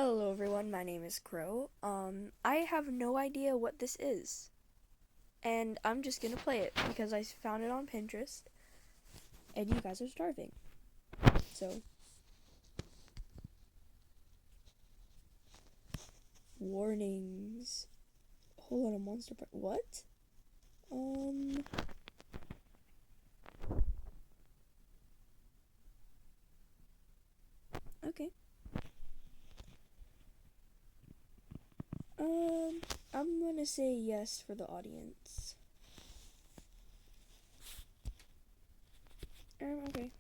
Hello everyone, my name is Crow. I have no idea what this is. And I'm just gonna play it because I found it on Pinterest and you guys are starving. So, warnings. Hold on, a monster part. What? Um, okay. I'm gonna say yes for the audience. Okay.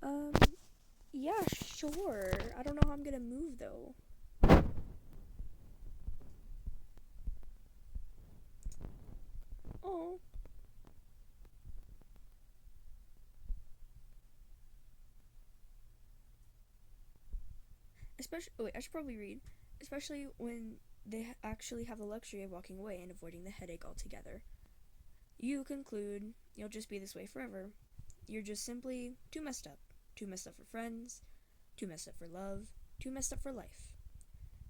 Um, yeah, sure. I don't know how I'm gonna move though. Oh. Especially, oh wait, I should probably read. Especially when they actually have the luxury of walking away and avoiding the headache altogether. You conclude you'll just be this way forever. You're just simply too messed up. Too messed up for friends, too messed up for love, too messed up for life.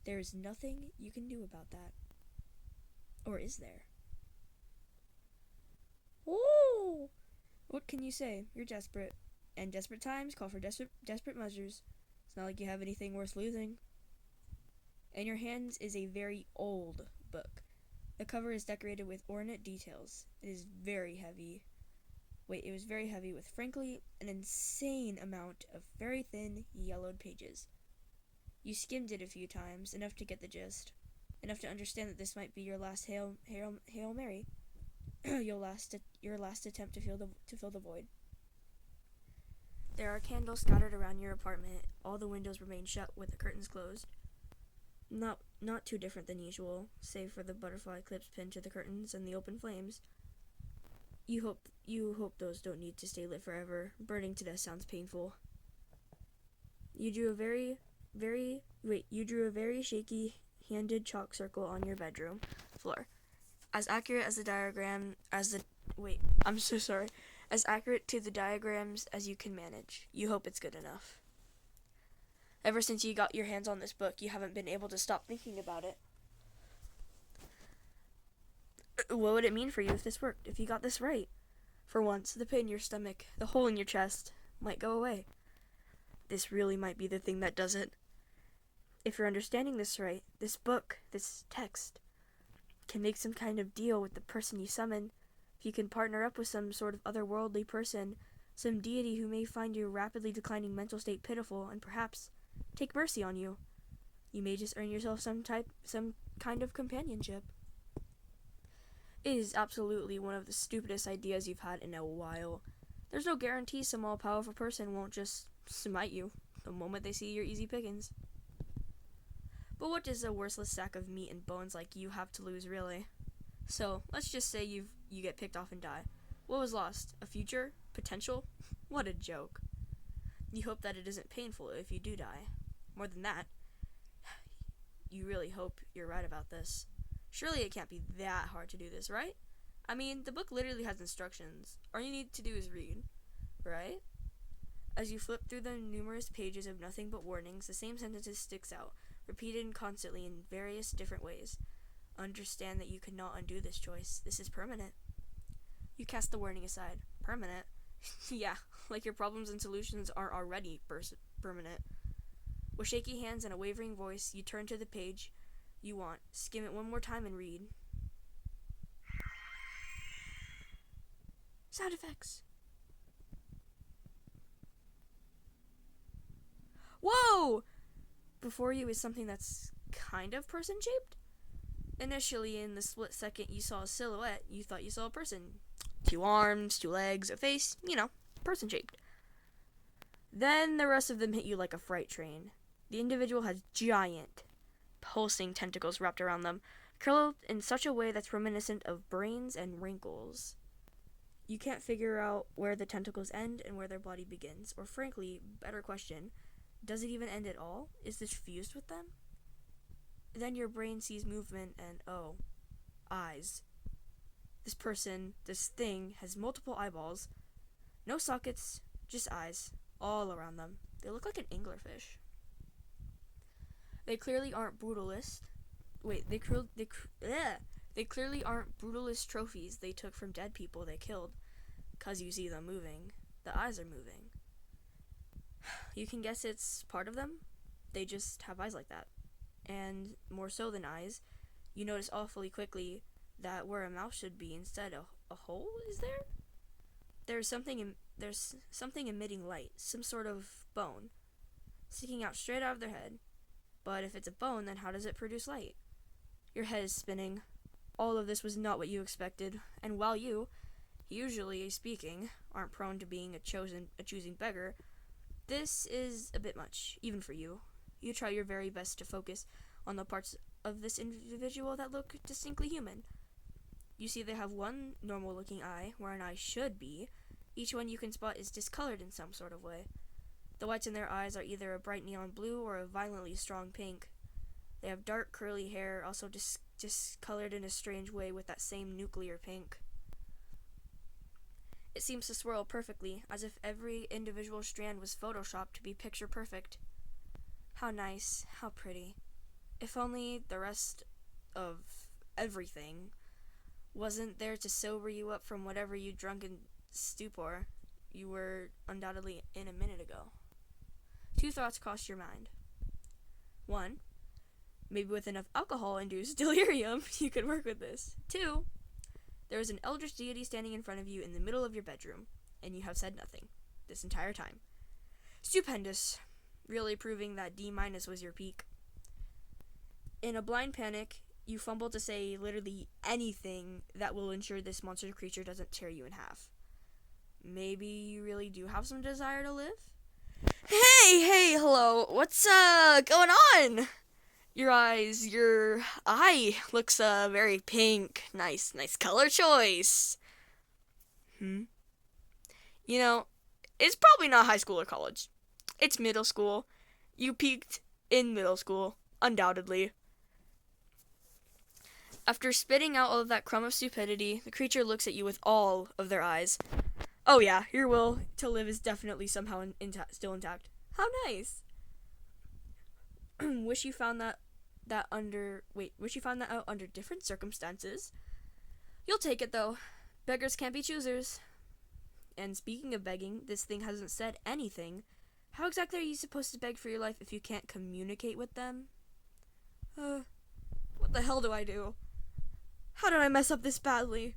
There is nothing you can do about that. Or is there? Oh! What can you say? You're desperate. And desperate times call for desperate measures. It's not like you have anything worth losing. In your hands is a very old book. The cover is decorated with ornate details. It was very heavy with, frankly, an insane amount of very thin, yellowed pages. You skimmed it a few times, enough to get the gist, enough to understand that this might be your last Hail Mary, your last attempt to fill the void. There are candles scattered around your apartment. All the windows remain shut with the curtains closed. Not too different than usual, save for the butterfly clips pinned to the curtains and the open flames. You hope those don't need to stay lit forever. Burning to death sounds painful. You drew a very shaky handed chalk circle on your bedroom floor. As accurate as the diagram as the wait, I'm so sorry. As accurate to the diagrams as you can manage. You hope it's good enough. Ever since you got your hands on this book, you haven't been able to stop thinking about it. What would it mean for you if this worked? If you got this right? For once, the pain in your stomach, the hole in your chest, might go away. This really might be the thing that does it. If you're understanding this right, this book, this text, can make some kind of deal with the person you summon. If you can partner up with some sort of otherworldly person, some deity who may find your rapidly declining mental state pitiful and perhaps take mercy on you, you may just earn yourself some kind of companionship. It is absolutely one of the stupidest ideas you've had in a while. There's no guarantee some all-powerful person won't just smite you the moment they see your easy pickings. But what does a worthless sack of meat and bones like you have to lose, really? So, let's just say you get picked off and die. What was lost? A future? Potential? What a joke. You hope that it isn't painful if you do die. More than that, you really hope you're right about this. Surely it can't be that hard to do this, right? I mean, the book literally has instructions. All you need to do is read, right? As you flip through the numerous pages of nothing but warnings, the same sentences sticks out, repeated constantly in various different ways. Understand that you cannot undo this choice. This is permanent. You cast the warning aside. Permanent? Yeah, like your problems and solutions are already permanent. With shaky hands and a wavering voice, you turn to the page you want, skim it one more time and read. Sound effects. Whoa! Before you is something that's kind of person-shaped. Initially, in the split second you saw a silhouette, you thought you saw a person. 2 arms, 2 legs, a face, person-shaped. Then the rest of them hit you like a freight train. The individual has giant, pulsing tentacles wrapped around them, curled in such a way that's reminiscent of brains and wrinkles. You can't figure out where the tentacles end and where their body begins. Or frankly, better question, does it even end at all? Is this fused with them? Then your brain sees movement and, oh, eyes. This thing, has multiple eyeballs. No sockets, just eyes. all around them. They look like an anglerfish. They clearly aren't brutalist. Wait, they clearly aren't brutalist trophies they took from dead people they killed. 'Cause you see them moving. The eyes are moving. You can guess it's part of them. They just have eyes like that. And more so than eyes, you notice awfully quickly that where a mouth should be instead a hole is there? There's something emitting light, some sort of bone, sticking out straight out of their head. But if it's a bone, then how does it produce light? Your head is spinning. All of this was not what you expected, and while you, usually speaking, aren't prone to being a choosing beggar, this is a bit much, even for you. You try your very best to focus on the parts of this individual that look distinctly human. You see they have one normal-looking eye, where an eye should be. Each one you can spot is discolored in some sort of way. The whites in their eyes are either a bright neon blue or a violently strong pink. They have dark curly hair, also discolored in a strange way with that same nuclear pink. It seems to swirl perfectly, as if every individual strand was photoshopped to be picture perfect. How nice, how pretty. If only the rest of everything wasn't there to sober you up from whatever you drunken stupor you were undoubtedly in a minute ago. 2 thoughts crossed your mind. 1, maybe with enough alcohol-induced delirium, you could work with this. 2, there is an eldritch deity standing in front of you in the middle of your bedroom, and you have said nothing this entire time. Stupendous. Really proving that D- was your peak. In a blind panic, you fumble to say literally anything that will ensure this monster creature doesn't tear you in half. Maybe you really do have some desire to live? Hey, hello. What's going on? Your eye looks very pink. Nice color choice. You know, it's probably not high school or college. It's middle school. You peaked in middle school, undoubtedly. After spitting out all of that crumb of stupidity, the creature looks at you with all of their eyes. Oh yeah, your will to live is definitely somehow still intact. How nice. Wish you found that out under different circumstances. You'll take it though. Beggars can't be choosers. And speaking of begging, this thing hasn't said anything. How exactly are you supposed to beg for your life if you can't communicate with them? What the hell do I do? How did I mess up this badly?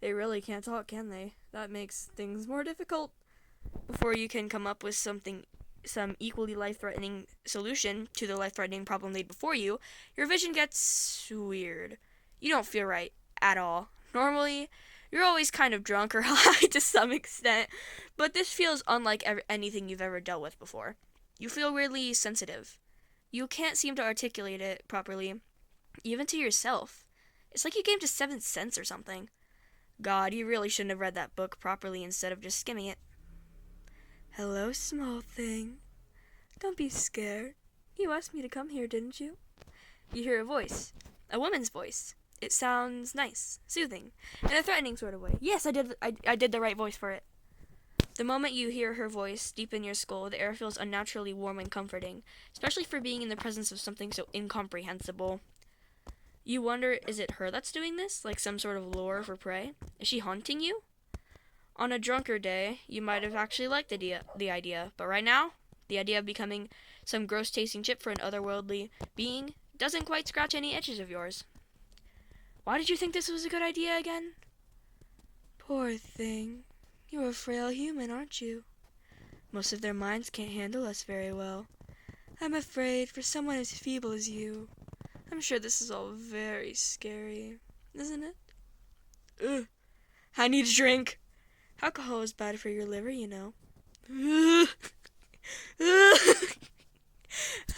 They really can't talk, can they? That makes things more difficult. Before you can come up with some equally life-threatening solution to the life-threatening problem laid before you, your vision gets weird. You don't feel right at all. Normally, you're always kind of drunk or high to some extent, but this feels unlike anything you've ever dealt with before. You feel weirdly sensitive. You can't seem to articulate it properly, even to yourself. It's like you gave to 7th Sense or something. God, you really shouldn't have read that book properly instead of just skimming it. Hello, small thing. Don't be scared. You asked me to come here, didn't you? You hear a voice. A woman's voice. It sounds nice, soothing, in a threatening sort of way. Yes, I did the right voice for it. The moment you hear her voice deep in your skull, the air feels unnaturally warm and comforting, especially for being in the presence of something so incomprehensible. You wonder, is it her that's doing this? Like some sort of lure for prey? Is she haunting you? On a drunker day, you might have actually liked the idea, but right now, the idea of becoming some gross-tasting chip for an otherworldly being doesn't quite scratch any itches of yours. Why did you think this was a good idea again? Poor thing. You're a frail human, aren't you? Most of their minds can't handle us very well. I'm afraid for someone as feeble as you. I'm sure this is all very scary, isn't it? Ugh. I need a drink. Alcohol is bad for your liver, you know.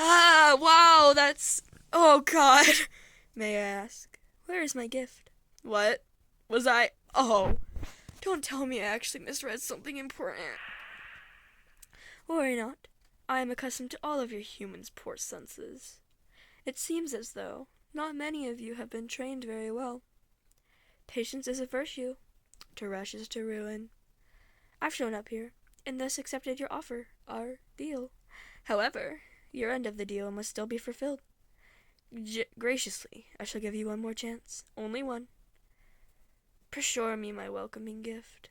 Wow, that's... Oh, God. May I ask, where is my gift? What? Was I... Oh. Don't tell me I actually misread something important. Worry not. I am accustomed to all of your humans' poor senses. It seems as though not many of you have been trained very well. Patience is a virtue. To rush is to ruin. I've shown up here. and thus accepted your offer, our deal. However, your end of the deal must still be fulfilled. Graciously, I shall give you one more chance. Only one. Assure me my welcoming gift.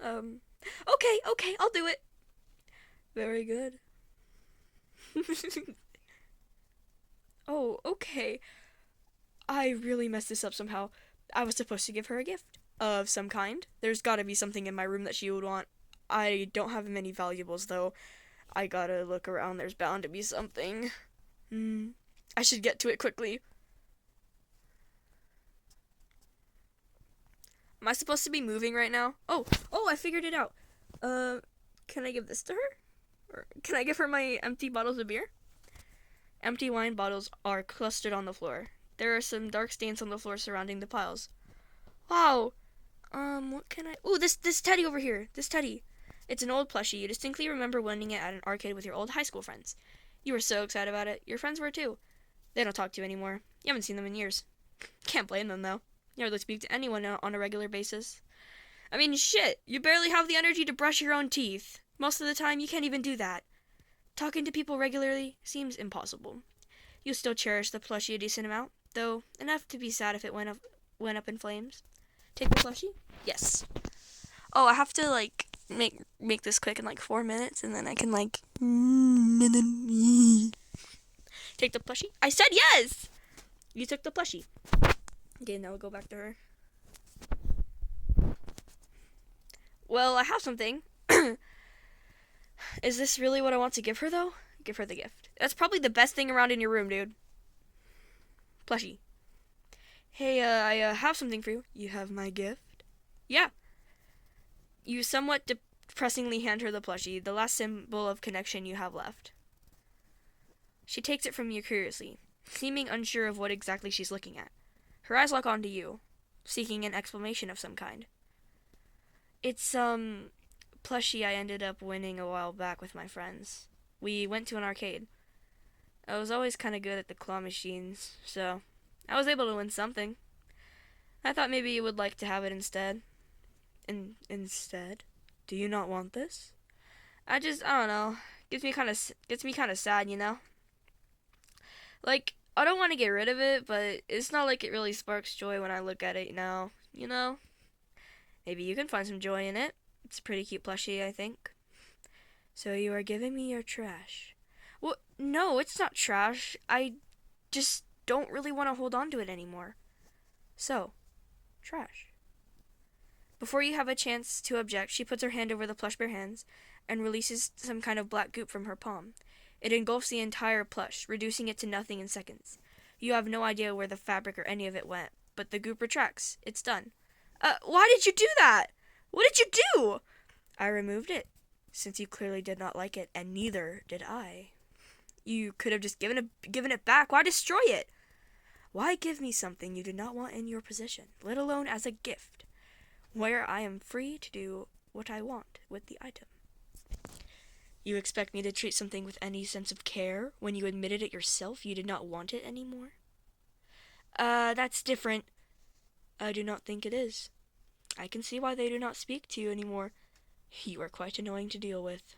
Okay, I'll do it. Very good. Oh, okay. I really messed this up somehow. I was supposed to give her a gift of some kind. There's gotta be something in my room that she would want. I don't have many valuables, though. I gotta look around. There's bound to be something. I should get to it quickly. Am I supposed to be moving right now? Oh, I figured it out. Can I give this to her? Or can I give her my empty bottles of beer? Empty wine bottles are clustered on the floor. There are some dark stains on the floor surrounding the piles. Wow. What can I... Ooh, this teddy over here. This teddy. It's an old plushie. You distinctly remember winning it at an arcade with your old high school friends. You were so excited about it. Your friends were too. They don't talk to you anymore. You haven't seen them in years. Can't blame them, though. You hardly speak to anyone on a regular basis. I mean, shit. You barely have the energy to brush your own teeth. Most of the time, you can't even do that. Talking to people regularly seems impossible. You still cherish the plushie a decent amount, though enough to be sad if it went up in flames. Take the plushie? Yes. Oh, I have to, make this quick in, 4 minutes, and then I can, Take the plushie? I said yes! You took the plushie. Okay, now we'll go back to her. Well, I have something. Is this really what I want to give her, though? Give her the gift. That's probably the best thing around in your room, dude. Plushie. Hey, I have something for you. You have my gift? Yeah. You somewhat depressingly hand her the plushie, the last symbol of connection you have left. She takes it from you curiously, seeming unsure of what exactly she's looking at. Her eyes lock onto you, seeking an explanation of some kind. It's, plushie I ended up winning a while back with my friends. We went to an arcade. I was always kind of good at the claw machines, so I was able to win something. I thought maybe you would like to have it instead. Instead? Do you not want this? I don't know. Gets me kind of sad, you know? I don't want to get rid of it, but it's not like it really sparks joy when I look at it now, you know? Maybe you can find some joy in it. It's a pretty cute plushie, I think. So you are giving me your trash. Well, no, it's not trash. I just don't really want to hold on to it anymore. So, trash. Before you have a chance to object, she puts her hand over the plush bear hands and releases some kind of black goop from her palm. It engulfs the entire plush, reducing it to nothing in seconds. You have no idea where the fabric or any of it went, but the goop retracts. It's done. Why did you do that? What did you do? I removed it, since you clearly did not like it, and neither did I. You could have just given it back. Why destroy it? Why give me something you do not want in your possession, let alone as a gift, where I am free to do what I want with the item? You expect me to treat something with any sense of care when you admitted it yourself you did not want it anymore? That's different. I do not think it is. I can see why they do not speak to you anymore. You are quite annoying to deal with.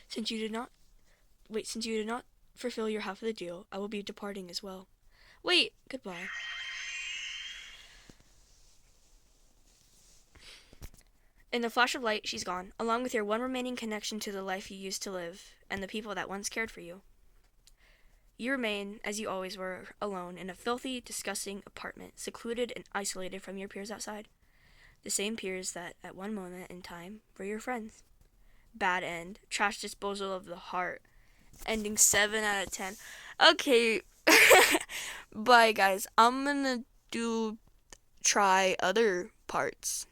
Since you did not fulfill your half of the deal, I will be departing as well. Wait, goodbye. In the flash of light, she's gone, along with your one remaining connection to the life you used to live, and the people that once cared for you. You remain, as you always were, alone in a filthy, disgusting apartment, secluded and isolated from your peers outside. The same peers that, at one moment in time, were your friends. Bad end. Trash disposal of the heart. Ending 7 out of 10. Okay. Bye, guys. I'm gonna try other parts.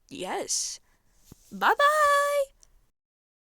Yes. Bye-bye.